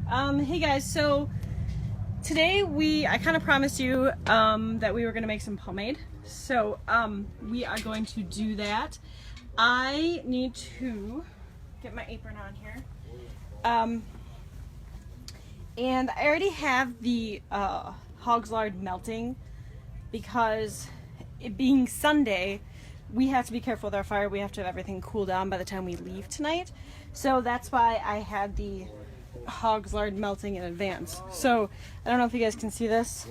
Hey guys, so today I kind of promised you that we were going to make some pomade. So we are going to do that. I need to get my apron on here. And I already have the hog's lard melting because it being Sunday, we have to be careful with our fire. We have to have everything cool down by the time we leave tonight. So that's why I had the hog's lard melting in advance. So I don't know if you guys can see this.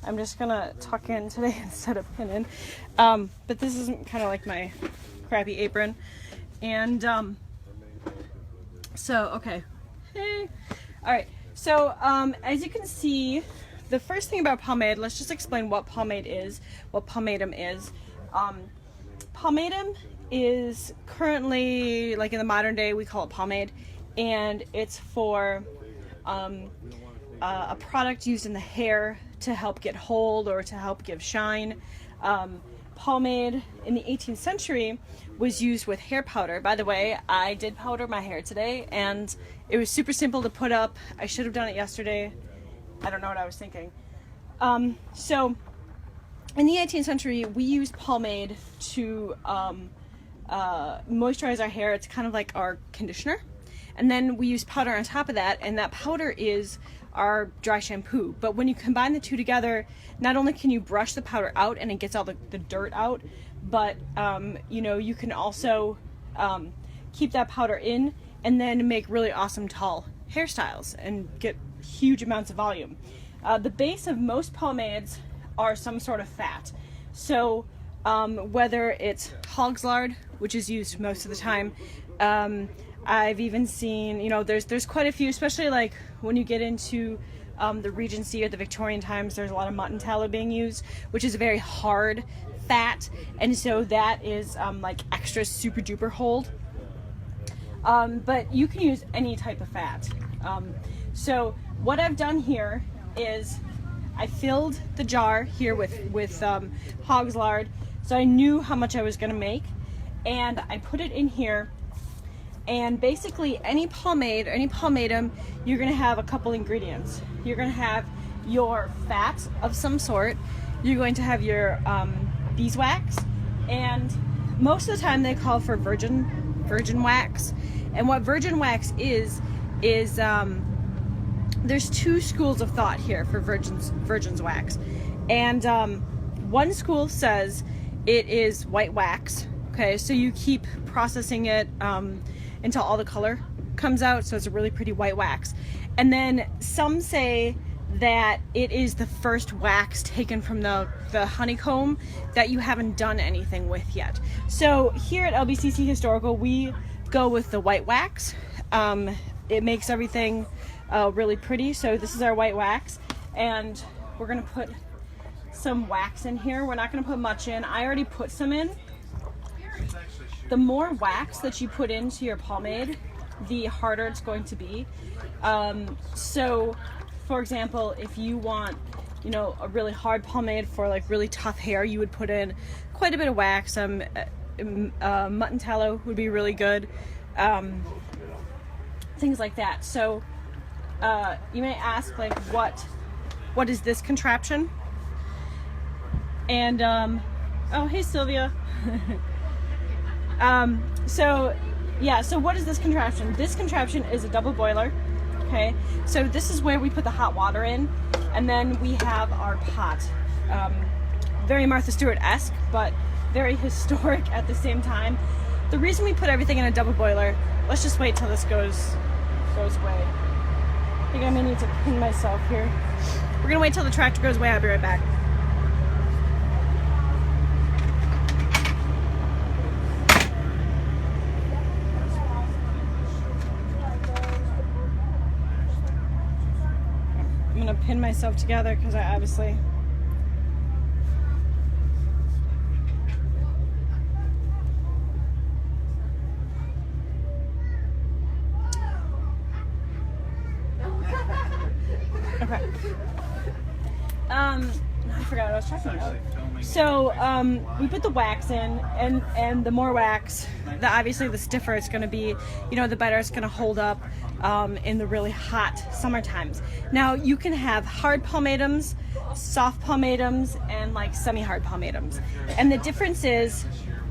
I'm just gonna tuck in today instead of pin in. But this is kind of like my crappy apron. And so, okay. Hey. All right. So as you can see, the first thing about pomade, let's just explain what pomade is, what pomatum is. Pomatum is currently, like in the modern day, we call it pomade, and it's for a product used in the hair to help get hold or to help give shine. Pomade in the 18th century was used with hair powder. By the way, I did powder my hair today, and it was super simple to put up. I should have done it yesterday. I don't know what I was thinking. So in the 18th century, we used pomade to moisturize our hair. It's kind of like our conditioner. And then we use powder on top of that, and that powder is our dry shampoo. But when you combine the two together, not only can you brush the powder out and it gets all the dirt out, but you can also keep that powder in and then make really awesome tall hairstyles and get huge amounts of volume. The base of most pomades are some sort of fat. So whether it's hog's lard, which is used most of the time, I've even seen, there's quite a few, especially like when you get into the Regency or the Victorian times, there's a lot of mutton tallow being used, which is a very hard fat, and so that is like extra super duper hold. But you can use any type of fat. So what I've done here is I filled the jar here with hog's lard, so I knew how much I was going to make, and I put it in here. And basically any pomade or any pomatum, you're going to have a couple ingredients. You're going to have your fat of some sort, you're going to have your beeswax, and most of the time they call for virgin wax. And what virgin wax is there's two schools of thought here for virgin's wax. And one school says it is white wax. Okay, so you keep processing it until all the color comes out, so it's a really pretty white wax. And then some say that it is the first wax taken from the honeycomb that you haven't done anything with yet. So here at LBCC Historical, we go with the white wax. It makes everything really pretty. So this is our white wax, and we're gonna put some wax in here. We're not gonna put much in. I already put some in. The more wax that you put into your pomade, the harder it's going to be. So for example, if you want, a really hard pomade for like really tough hair, you would put in quite a bit of wax. Mutton tallow would be really good. Things like that. So you may ask, like, what is this contraption? And oh, hey Sylvia. So what is this contraption? This contraption is a double boiler. Okay, so this is where we put the hot water in, and then we have our pot. Very Martha Stewart-esque, but very historic at the same time. The reason we put everything in a double boiler, let's just wait till this goes away. I think I may need to pin myself here. We're gonna wait till the tractor goes away. I'll be right back. I'm gonna pin myself together because I obviously okay. I forgot what I was talking about. So we put the wax in, and the more wax, obviously the stiffer it's going to be, you know, the better it's going to hold up in the really hot summer times. Now you can have hard pomatums, soft pomatums, and like semi-hard pomatums. And the difference is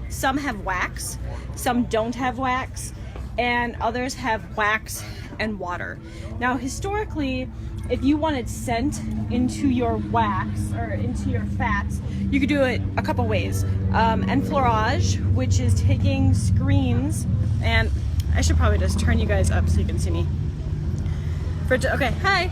some have wax, some don't have wax, and others have wax and water. Now historically, if you wanted scent into your wax or into your fats, you could do it a couple ways. Enfleurage, which is taking screens, and I should probably just turn you guys up so you can see me. Okay, hi.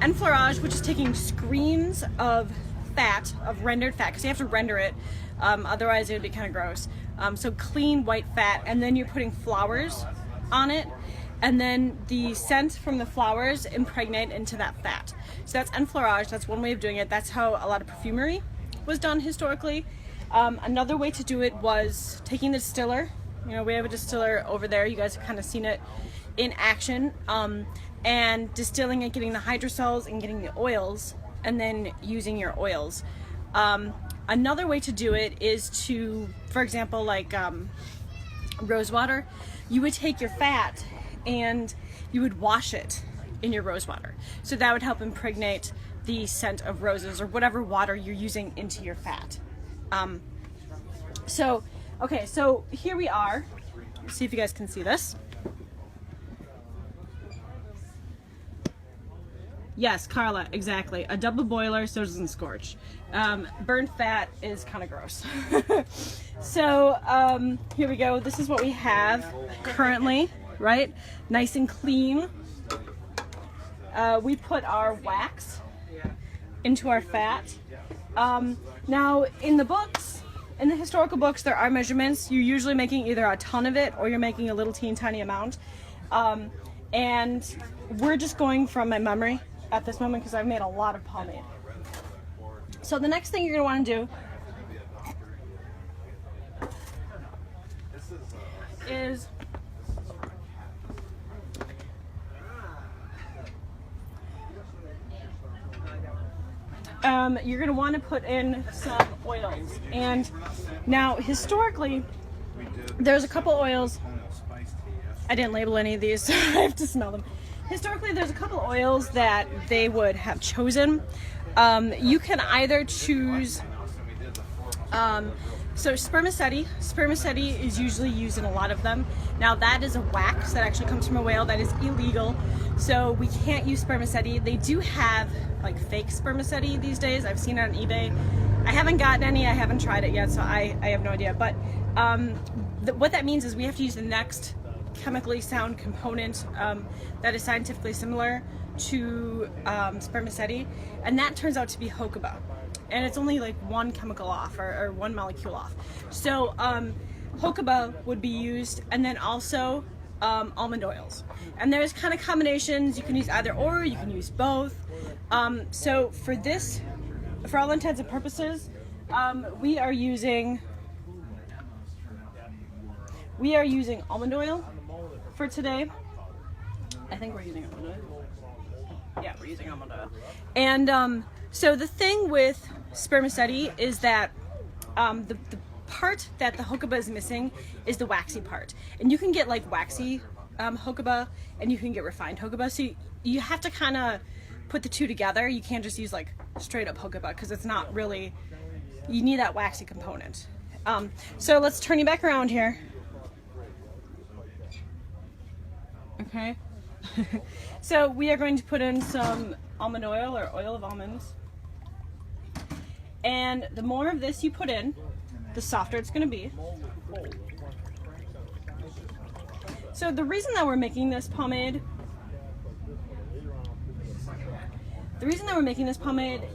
Enfleurage, which is taking screens of fat, of rendered fat, because you have to render it, otherwise it would be kind of gross. So clean white fat, and then you're putting flowers on it, and then the scent from the flowers impregnate into that fat. So that's enfleurage. That's one way of doing it. That's how a lot of perfumery was done historically. Another way to do it was taking the distiller. You know, we have a distiller over there. You guys have kind of seen it in action. And distilling it, getting the hydrosols and getting the oils, and then using your oils. Another way to do it is to, for example, like rose water. You would take your fat and you would wash it in your rose water. So that would help impregnate the scent of roses or whatever water you're using into your fat. Okay, so here we are. Let's see if you guys can see this. Yes, Carla, exactly. A double boiler so it doesn't scorch. Burnt fat is kind of gross. So here we go. This is what we have currently, right? Nice and clean. We put our wax into our fat. Now in the books, in the historical books, there are measurements. You're usually making either a ton of it or you're making a little tiny amount. And we're just going from my memory at this moment because I've made a lot of pomade. So the next thing you're going to want to do is you're going to want to put in some oils. And now historically there's a couple oils. I didn't label any of these, so I have to smell them. Historically, there's a couple oils that they would have chosen. You can either choose, so spermaceti. Spermaceti is usually used in a lot of them. Now that is a wax that actually comes from a whale. That is illegal. So we can't use spermaceti. They do have like fake spermaceti these days. I've seen it on eBay. I haven't gotten any. I haven't tried it yet, so I have no idea. But what that means is we have to use the next chemically sound component that is scientifically similar to spermaceti, and that turns out to be jojoba, and it's only like one chemical off or one molecule off. So jojoba would be used, and then also almond oils, and there's kind of combinations. You can use either or, you can use both. So for this, for all intents and purposes, we are using almond oil for today. I think we're using almond oil. Yeah, we're using almond oil. And so the thing with spermaceti is that the part that the jojoba is missing is the waxy part. And you can get like waxy jojoba and you can get refined jojoba. So you have to kind of put the two together. You can't just use like straight up jojoba because it's not really, you need that waxy component. So let's turn you back around here. Okay, so we are going to put in some almond oil or oil of almonds, and the more of this you put in, the softer it's going to be. So the reason that we're making this pomade,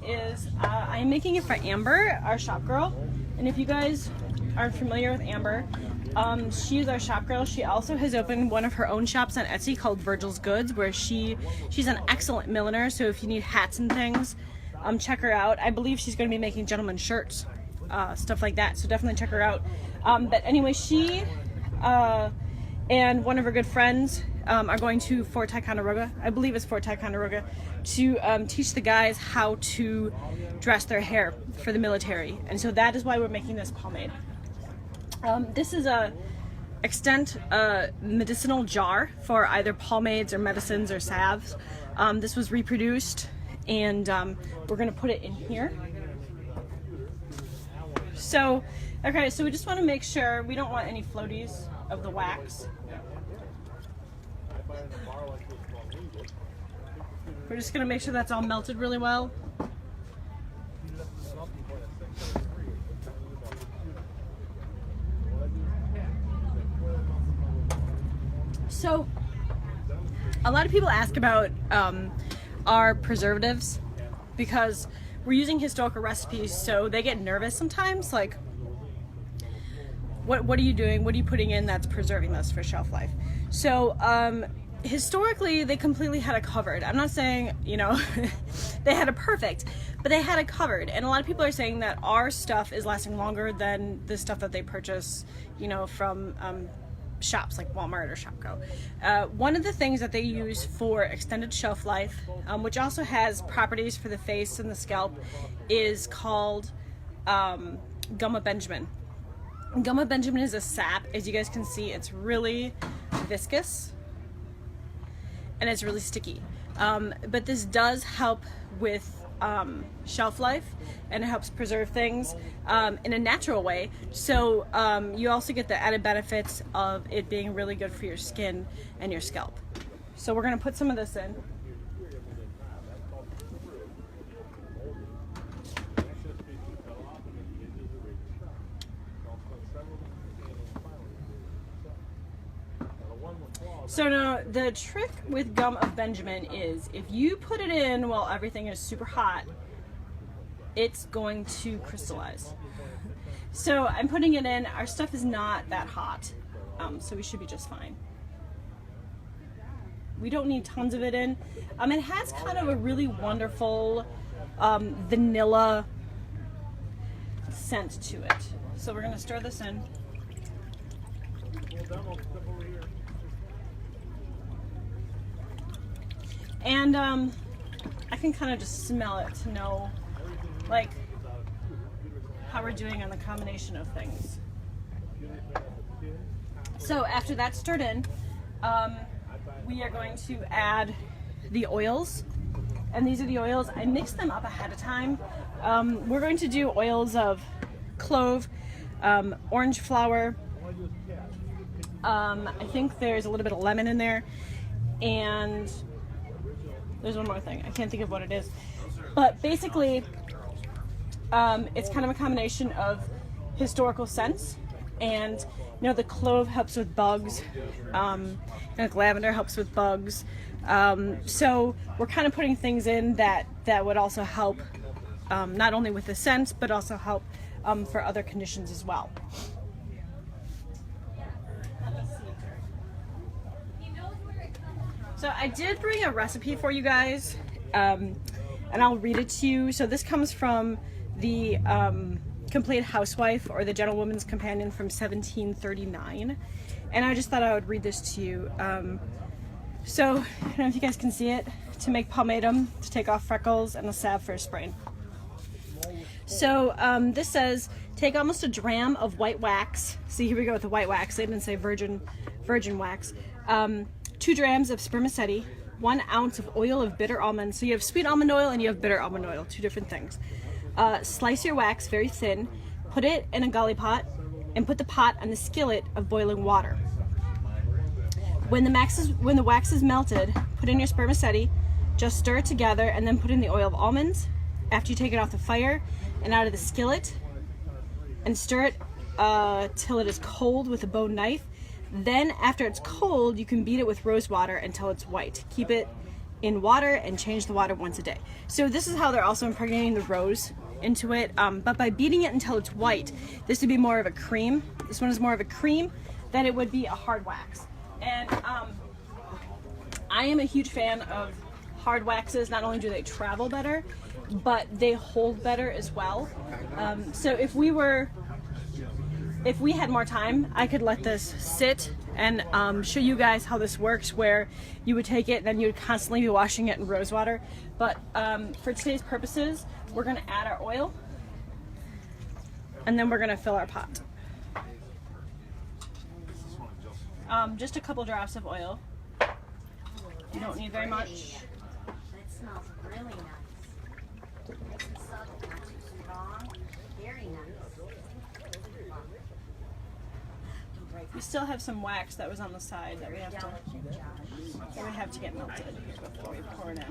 is I'm making it for Amber, our shop girl, and if you guys aren't familiar with Amber, she's our shop girl. She also has opened one of her own shops on Etsy called Virgil's Goods, where she's an excellent milliner. So if you need hats and things, check her out. I believe she's going to be making gentlemen's shirts, stuff like that. So definitely check her out. But anyway, she and one of her good friends are going to Fort Ticonderoga, I believe it's Fort Ticonderoga, to teach the guys how to dress their hair for the military. And so that is why we're making this pomade. This is a extent medicinal jar for either pomades or medicines or salves. This was reproduced, and we're going to put it in here. So, okay, so we just want to make sure we don't want any floaties of the wax. We're just going to make sure that's all melted really well. So, a lot of people ask about our preservatives because we're using historical recipes, so they get nervous sometimes, like, what are you doing? What are you putting in that's preserving this for shelf life? So, historically, they completely had it covered. I'm not saying, you know, they had it perfect, but they had it covered. And a lot of people are saying that our stuff is lasting longer than the stuff that they purchase, you know, from shops like Walmart or Shopko. One of the things that they use for extended shelf life, which also has properties for the face and the scalp, is called gum of Benjamin. Gum of Benjamin is a sap. As you guys can see, it's really viscous and it's really sticky. But this does help with shelf life, and it helps preserve things in a natural way. So you also get the added benefits of it being really good for your skin and your scalp. So we're going to put some of this in. So now the trick with gum of Benjamin is if you put it in while everything is super hot, it's going to crystallize. So I'm putting it in. Our stuff is not that hot, so we should be just fine. We don't need tons of it in. It has kind of a really wonderful vanilla scent to it. So we're going to stir this in. And I can kind of just smell it to know, like, how we're doing on the combination of things. So after that's stirred in, we are going to add the oils. And these are the oils. I mixed them up ahead of time. We're going to do oils of clove, orange flower. I think there's a little bit of lemon in there. And there's one more thing. I can't think of what it is. But basically, it's kind of a combination of historical scents. And, you know, the clove helps with bugs. Like lavender helps with bugs. So we're kind of putting things in that would also help, not only with the scent, but also help for other conditions as well. So I did bring a recipe for you guys, and I'll read it to you. So this comes from the Complete Housewife, or the Gentlewoman's Companion, from 1739. And I just thought I would read this to you. So, I don't know if you guys can see it. To make pomatum, to take off freckles, and a salve for a sprain. So this says, take almost a dram of white wax. See, here we go with the white wax. They didn't say virgin wax. 2 drams of spermaceti, 1 ounce of oil of bitter almond. So you have sweet almond oil and you have bitter almond oil, 2 different things. Slice your wax very thin, put it in a gully pot, and put the pot on the skillet of boiling water. When the wax is melted, put in your spermaceti, just stir it together, and then put in the oil of almonds. After you take it off the fire and out of the skillet, and stir it till it is cold with a bone knife. Then after it's cold, you can beat it with rose water until it's white. Keep it in water and change the water once a day. So this is how they're also impregnating the rose into it, but by beating it until it's white, this would be more of a cream. This one is more of a cream than it would be a hard wax. And I am a huge fan of hard waxes. Not only do they travel better, but they hold better as well. So if we were if we had more time, I could let this sit and show you guys how this works, where you would take it and then you would constantly be washing it in rose water. But for today's purposes, we're going to add our oil and then we're going to fill our pot. Just a couple drops of oil. You don't need very much. It smells really nice. Nice and subtle, not too strong. Very nice. We still have some wax that was on the side that we have to get melted before we pour it in.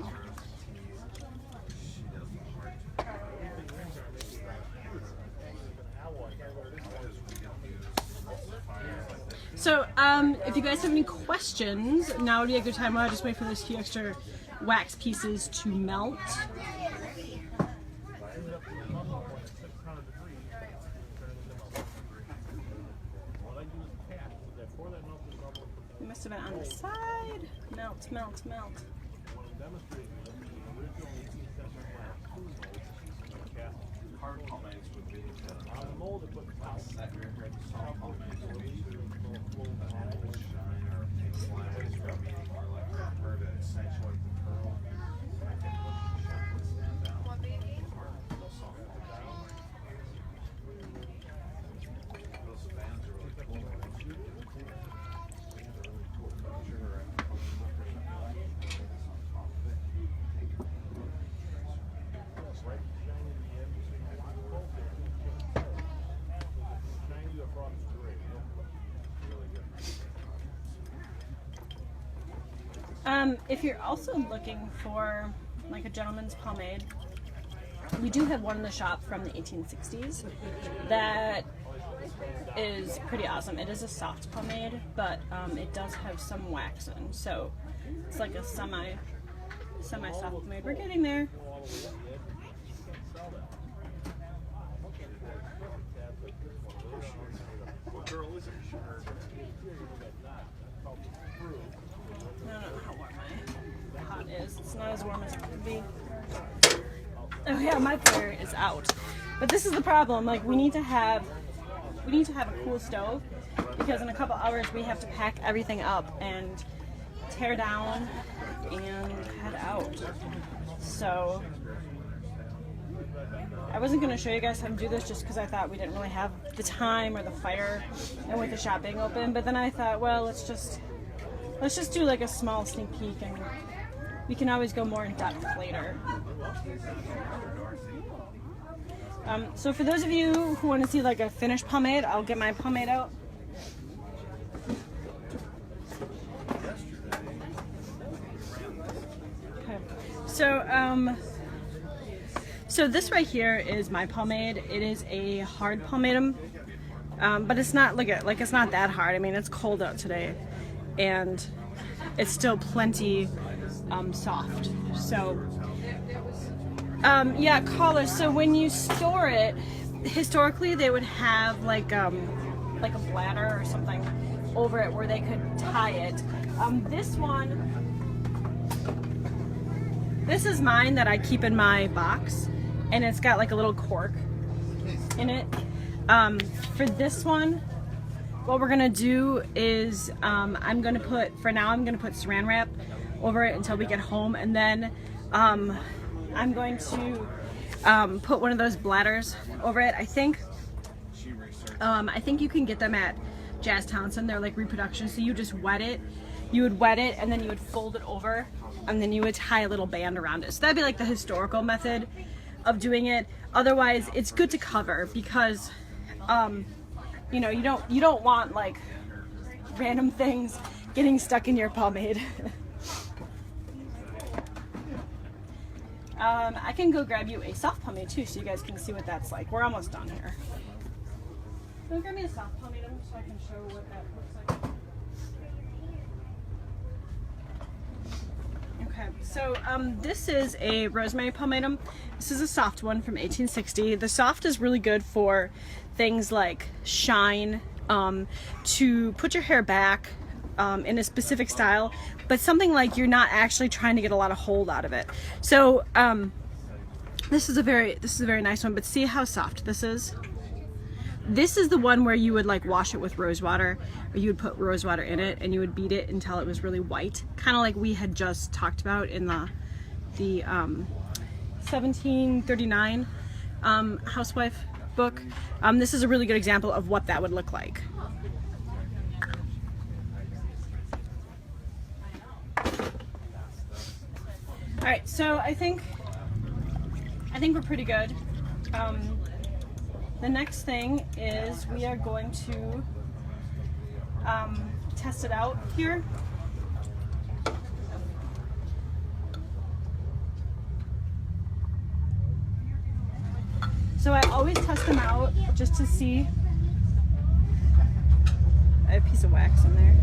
So, if you guys have any questions, now would be a good time. I'll just wait for those few extra wax pieces to melt. It must have been on the side. Melt, melt, melt. Hard pomades would be the mold to put soft pomades would be shine or pink slimes or like her to accentuate the curl. I can put the chocolate stand down. Soften it down. Those fans are really cool. Sugar and if you're also looking for like a gentleman's pomade, we do have one in the shop from the 1860s that is pretty awesome. It is a soft pomade, but it does have some wax in, so it's like a semi-soft pomade. We're getting there. I don't know how warm my pot is. It's not as warm as it could be. Oh yeah, my fire is out. But this is the problem. Like we need to have a cool stove, because in a couple hours we have to pack everything up and tear down and head out. So I wasn't going to show you guys how to do this just because I thought we didn't really have the time or the fire and with the shop being open, but then I thought, well, let's just do like a small sneak peek and we can always go more in depth later. So for those of you who want to see like a finished pomade, I'll get my pomade out. Okay. So this right here is my pomade. It is a hard pomatum, but it's not it's not that hard. I mean, it's cold out today, and it's still plenty soft. So yeah, collars. So when you store it, historically they would have like a bladder or something over it where they could tie it. This is mine that I keep in my box, and it's got like a little cork in it. For this one, what we're gonna do is I'm gonna put saran wrap over it until we get home, and then I'm going to put one of those bladders over it. I think you can get them at Jazz Townsend. They're like reproduction. So you just wet it. You would wet it and then you would fold it over, and then you would tie a little band around it. So that'd be like the historical method of doing it. Otherwise, it's good to cover because you know, you don't want like random things getting stuck in your pomade. I can go grab you a soft pomade too, so you guys can see what that's like. We're almost done here. Go grab me a soft pomade so I can show what that looks like. Okay, so this is a rosemary pomatum. This is a soft one from 1860. The soft is really good for things like shine, to put your hair back in a specific style, but something like you're not actually trying to get a lot of hold out of it. So this is a very nice one, but see how soft this is? This is the one where you would like wash it with rose water, or you would put rose water in it and you would beat it until it was really white, kind of like we had just talked about in the 1739 housewife book. This is a really good example of what that would look like. All right, so I think we're pretty good. The next thing is we are going to test it out here. So I always test them out just to see. I have a piece of wax in there.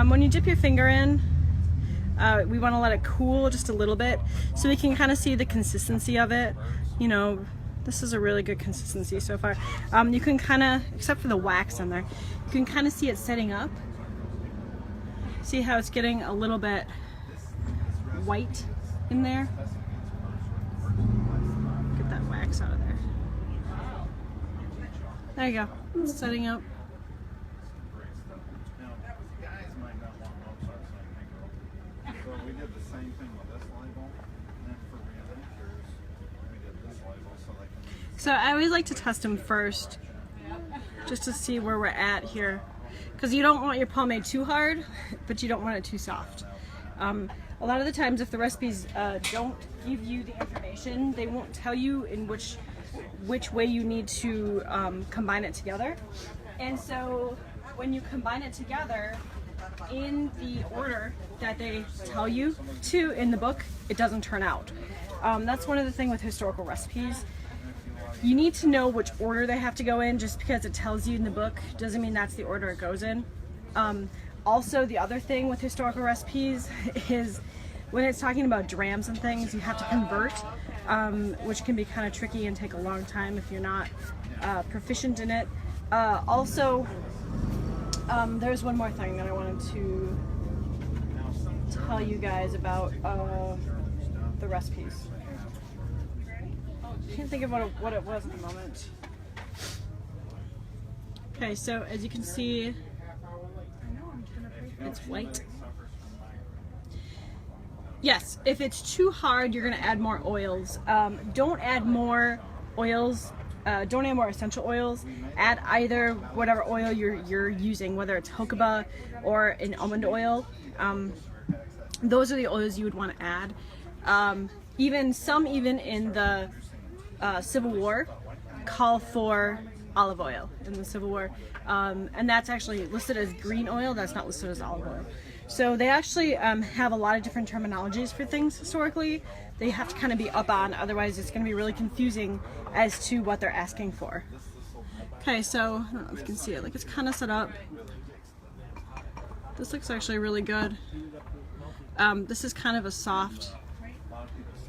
When you dip your finger in, we want to let it cool just a little bit so we can kind of see the consistency of it. You know, this is a really good consistency so far. You can kind of, except for the wax in there, you can kind of see it setting up. See how it's getting a little bit white in there? Get that wax out of there. There you go. It's setting up. So we did the same thing with this label, and then for reinventors, we did this label so they can... So I always like to test them first, just to see where we're at here. Because you don't want your pomade too hard, but you don't want it too soft. A lot of the times if the recipes don't give you the information, they won't tell you in which way you need to combine it together. And so when you combine it together, in the order that they tell you to in the book, it doesn't turn out. That's one of the things with historical recipes. You need to know which order they have to go in. Just because it tells you in the book doesn't mean that's the order it goes in. Also, the other thing with historical recipes is when it's talking about drams and things, you have to convert, which can be kind of tricky and take a long time if you're not proficient in it. Also, there's one more thing that I wanted to tell you guys about the recipes. I can't think of what it was at the moment. Okay, so as you can see, it's white. Yes, if it's too hard, you're going to add more oils. Don't add more oils. Don't add more essential oils. Add either whatever oil you're using, whether it's jojoba or an almond oil. Those are the oils you would want to add. Even in the Civil War call for olive oil in the Civil War, and that's actually listed as green oil. That's not listed as olive oil. So they actually have a lot of different terminologies for things historically. They have to kind of be up on, otherwise it's going to be really confusing as to what they're asking for. Okay, so I don't know if you can see it. Like, it's kind of set up. This looks actually really good. This is kind of a soft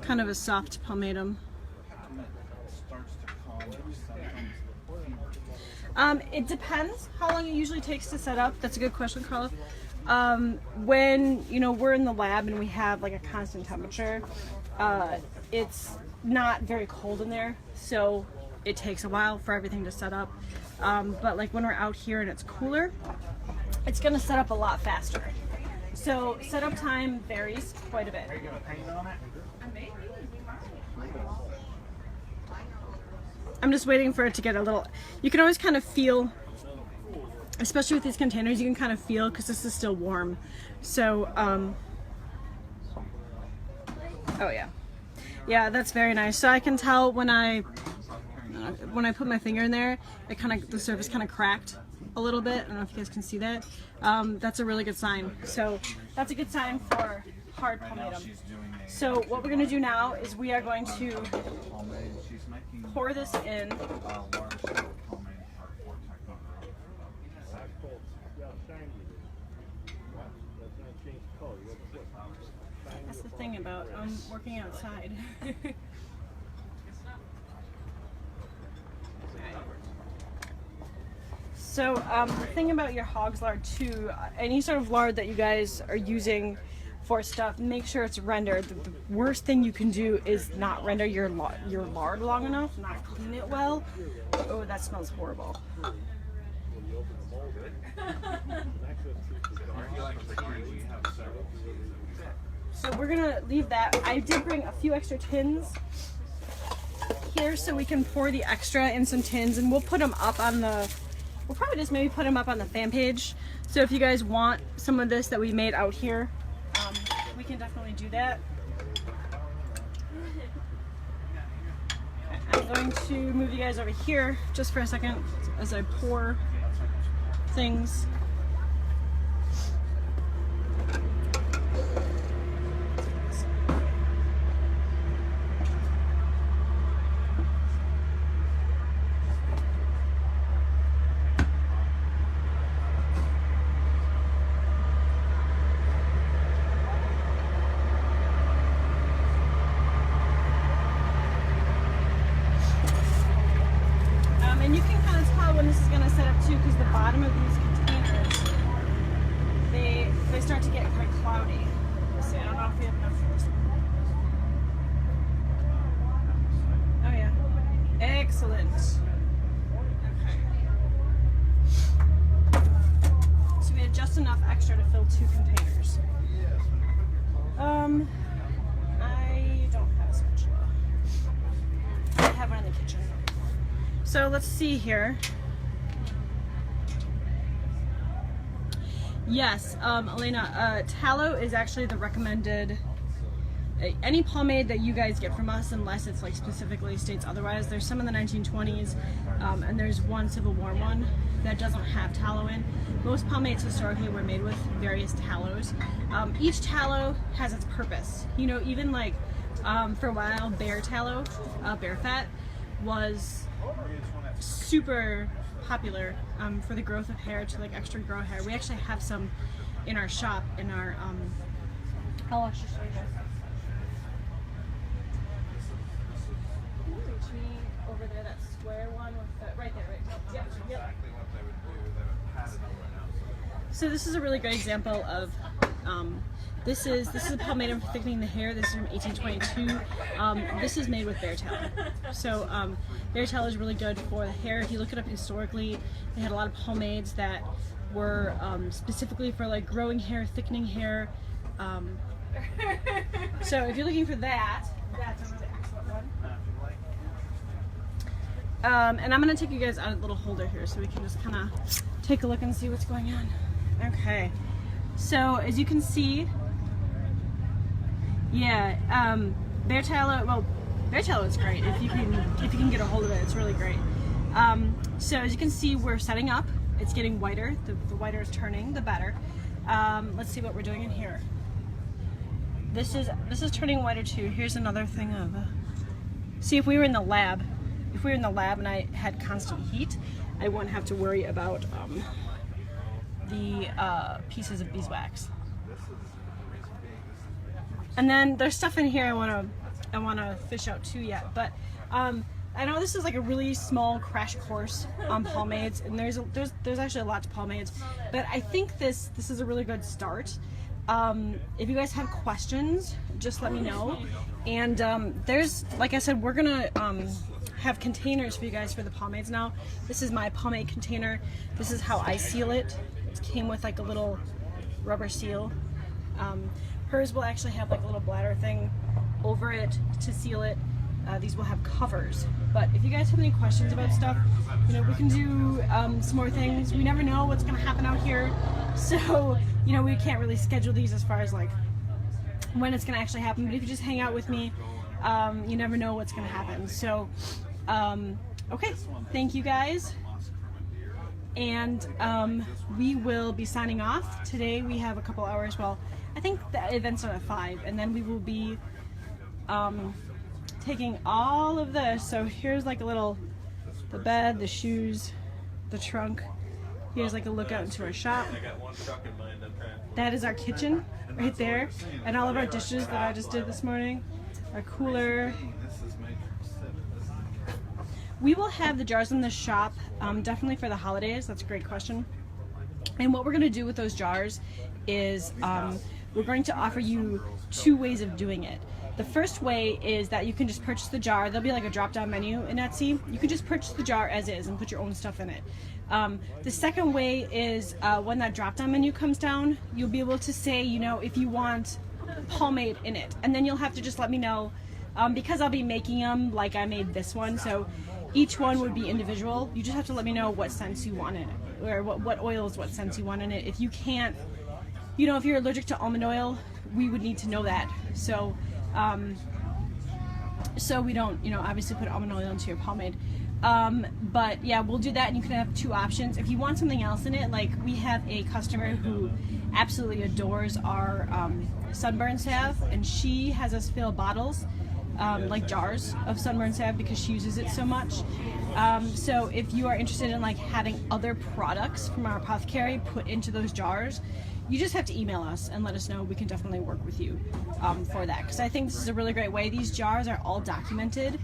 pomatum. It depends how long it usually takes to set up. That's a good question, Carla. When we're in the lab and we have like a constant temperature, it's not very cold in there, so it takes a while for everything to set up. But like when we're out here and it's cooler, it's going to set up a lot faster. So setup time varies quite a bit. Are you going to paint on it? I'm just waiting for it to get a little... You can always kind of feel, especially with these containers, you can kind of feel, because this is still warm. So, oh yeah. Yeah, that's very nice. So I can tell when I put my finger in there, the surface kind of cracked a little bit. I don't know if you guys can see that. That's a really good sign. So that's a good sign for hard pomatum. So what we're going to do now is we are going to pour this in. That's the thing about working outside. So the thing about your hog's lard too, any sort of lard that you guys are using for stuff, make sure it's rendered. The worst thing you can do is not render your lard long enough, not clean it well. Oh, that smells horrible. So we're gonna leave that. I did bring a few extra tins here so we can pour the extra in some tins, and we'll put them up on the, we'll probably just maybe put them up on the fan page. So if you guys want some of this that we made out here, we can definitely do that. I'm going to move you guys over here just for a second as I pour things. And you can kind of tell when this is going to set up too, because the bottom of these containers, they start to get quite cloudy. Let's see, I don't know if we have enough for this one. Oh yeah, excellent. Okay. So we had just enough extra to fill 2 containers. I don't have a spatula. I have one in the kitchen. So let's see here. Yes, Elena, tallow is actually the recommended, any pomade that you guys get from us, unless it's like specifically states otherwise. There's some in the 1920s, and there's one Civil War one that doesn't have tallow in. Most pomades historically were made with various tallows. Each tallow has its purpose. You know, even like for a while, bear tallow, bear fat, was super popular for the growth of hair, to like extra grow hair. We actually have some in our shop, in our I'll actually show you guys. Can you reach me over there, that square one with the, right there, right? Yep. Exactly what they would do. They would pat it over now. So this is a really good example of this is a pomade for thickening the hair. This is from 1822. This is made with bear tallow. So bear tallow is really good for the hair. If you look it up historically, they had a lot of pomades that were specifically for like growing hair, thickening hair. So if you're looking for that, that's a really excellent one. And I'm gonna take you guys out of the little holder here so we can just kind of take a look and see what's going on. Okay. So as you can see, yeah, bear tallow. Well, bear tallow is great if you can get a hold of it. It's really great. So as you can see, we're setting up. It's getting whiter. The whiter it's turning, the better. Let's see what we're doing in here. This is turning whiter too. Here's another thing of. See, if we were in the lab, and I had constant heat, I wouldn't have to worry about the pieces of beeswax. And then there's stuff in here I wanna fish out too yet, but I know this is like a really small crash course on pomades, and there's actually a lot to pomades, but I think this is a really good start. If you guys have questions, just let me know. And there's, like I said, we're gonna have containers for you guys for the pomades now. This is my pomade container. This is how I seal it. It came with like a little rubber seal. Hers will actually have like a little bladder thing over it to seal it. These will have covers. But if you guys have any questions about stuff, you know, we can do some more things. We never know what's gonna happen out here. So, you know, we can't really schedule these as far as like when it's gonna actually happen. But if you just hang out with me, you never know what's gonna happen. So, okay, thank you guys. And we will be signing off. Today we have a couple hours. Well, I think the events are at 5, and then we will be taking all of this. So here's like a little, the bed, the shoes, the trunk. Here's like a look out into our shop. That is our kitchen right there, and all of our dishes that I just did this morning. Our cooler. We will have the jars in the shop definitely for the holidays. That's a great question. And what we're going to do with those jars is we're going to offer you 2 ways of doing it. The first way is that you can just purchase the jar. There'll be like a drop-down menu in Etsy. You can just purchase the jar as is and put your own stuff in it. The second way is when that drop-down menu comes down, you'll be able to say, you know, if you want pomade in it, and then you'll have to just let me know, because I'll be making them like I made this one, so each one would be individual. You just have to let me know what scents you want in it, or what oils, what scents you want in it. If you can't, you know, if you're allergic to almond oil, we would need to know that. So so we don't, you know, obviously put almond oil into your pomade. But yeah, we'll do that, and you can have 2 options. If you want something else in it, like we have a customer who absolutely adores our sunburn salve, and she has us fill bottles, like jars of sunburn salve, because she uses it so much. So if you are interested in like having other products from our apothecary put into those jars, you just have to email us and let us know. We can definitely work with you for that, because I think this is a really great way. These jars are all documented.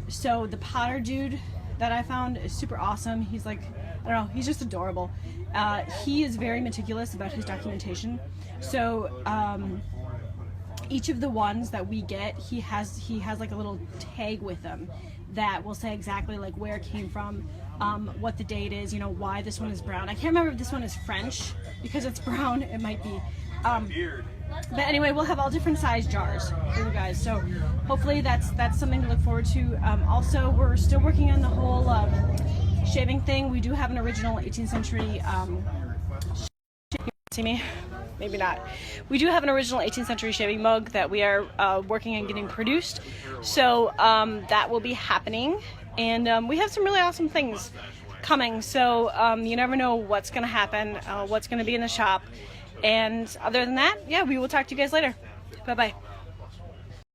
So the potter dude that I found is super awesome. He's like, I don't know, he's just adorable. He is very meticulous about his documentation. So each of the ones that we get, he has like a little tag with them that will say exactly like where it came from, what the date is, you know, why this one is brown. I can't remember if this one is French because it's brown. It might be. But anyway, we'll have all different size jars for you guys. So hopefully that's something to look forward to. Also, we're still working on the whole shaving thing. We do have an original 18th century. See me? Maybe not. We do have an original 18th century shaving mug that we are working on getting produced. So that will be happening. And we have some really awesome things coming. So you never know what's going to happen, what's going to be in the shop. And other than that, yeah, we will talk to you guys later. Bye-bye.